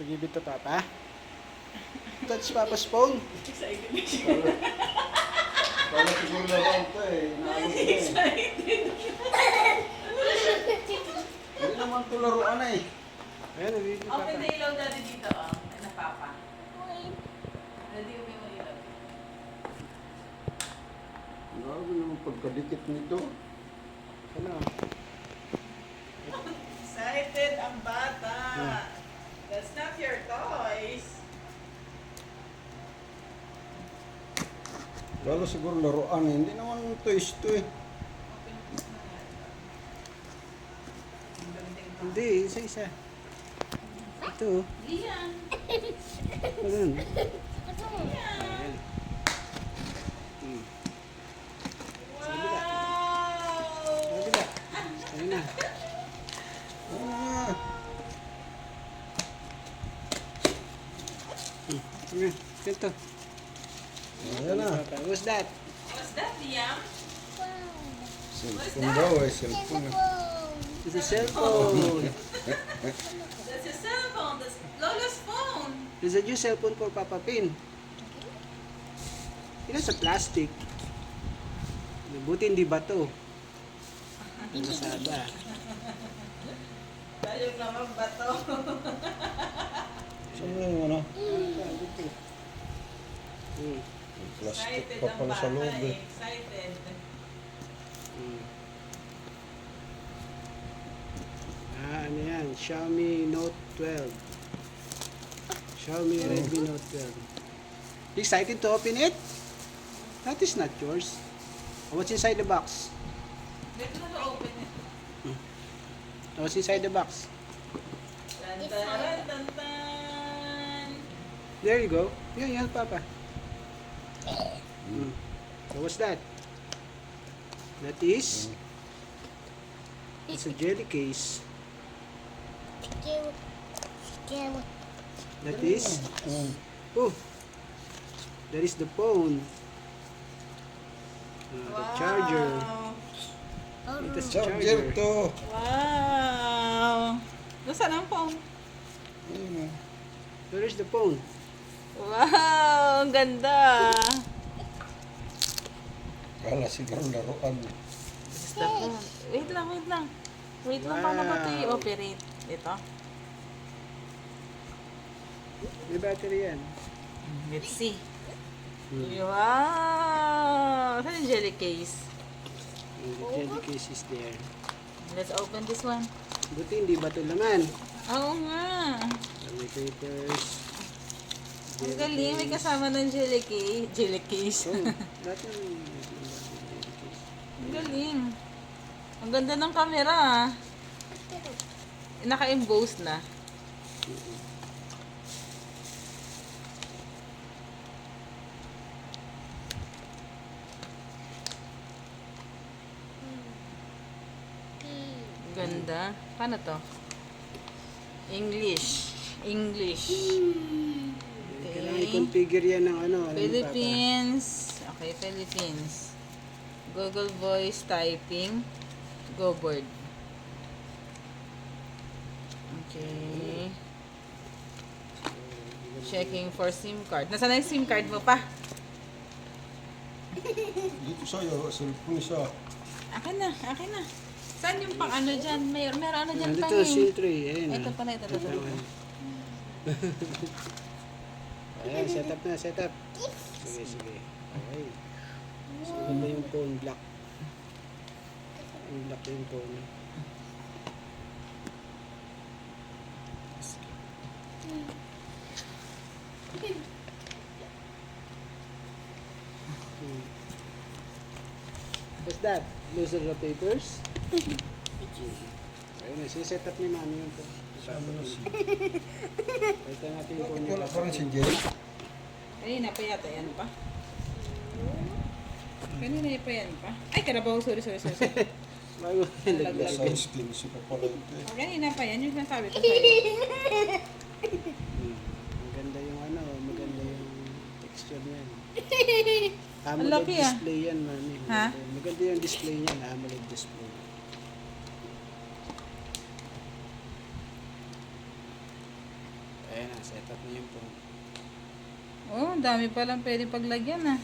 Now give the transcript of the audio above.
To give it to Papa. Touch Papa's phone. Excited na siya. Kala siguro lang ito eh. Excited. Hindi naman ito laruan eh. Ayan, nabibig Open Papa. the ilaw dati dito, oh. Na Papa. Ready ko yung ilaw. Grabe naman pagkadikit nito. Ano? Excited ang bata. That's not your toys. Lalo siguro laruan eh. Hindi naman toys ito eh. Hindi, isa-isa. Ito. Lian. Ayan. Lian. Wow. Kabila. Ayun na. Ah, Ayan. Ito. ayan na. Papa, what's that? What's that, Liam? Cellphone daw eh. Cellphone. It's a cellphone. That's a cellphone. That's Lola's phone. It's a new cellphone for Papa Pin. Ito sa plastic. Buti hindi bato. Lazada. Tayo naman bato. Saan yung ano? Plastic Excited pa ang pala sa bata loob eh. Excited. Ano yan? Xiaomi Note 12. Xiaomi Redmi Note 12. Excited to open it? That is not yours. What's inside the box? Get mo to open it. What's inside the box? Tan tan tan tan. There you go. Yan, Papa. So what's that? That is... It's a jelly case. That is... Oh! That is the phone. The charger. It is Charger charger. to. Wow. Nasaan ang phone? Ayun, Where is the phone? Wow, ang ganda. Kala siguro laruan. Basta phone. Wait lang. Wait lang, paano ba ito i-operate? Ito. May battery yan. Let's see. Wow! Saan yung jelly case? The jelly case is there. Let's open this one. Buti hindi bato laman. Oo nga. May papers. Ang galing, may kasama ng jelly case. Jelly case. Oh, lahat ng jelly case. Ang galing. Ang ganda ng camera ah. Naka-emboss na. Ganda. Paano to? English. Kailangan i-configure yan ng ano. alam ni Papa. Philippines. Okay, Philippines. Google Voice Typing. Go board. Okay. Checking for SIM card. Nasaan na yung SIM card mo pa? Dito sa'yo, cellphone siya. Akin na. Saan yung pang ano dyan? Meron ano dyan Ano pang to? Seal tray. Ayan. Ito pala, ito. Ayan, set up na, set up. Sige. Okay. So, ano yung phone block? Yung block yung phone. What's that? Loser the papers? Ayun na, siset up ni Mami yun po. Ito natin yung phone Wala niya. pa rin si Jerry. Kanina pa yata yan pa. Kanina pa yan pa. Ay, karabaw. Sorry. Bago nilaglag. Size 15 pa pala ito eh. Kanina pa yan. Yung sinasabi ko sa'yo. Maganda yung ano, maganda yung texture niyan. Ang AMOLED laki, ah. display yan, Mami. Ha? Maganda yung display niyan, AMOLED display. Ayan na, set up na yung phone. Oh, dami palang pwede paglagyan ah.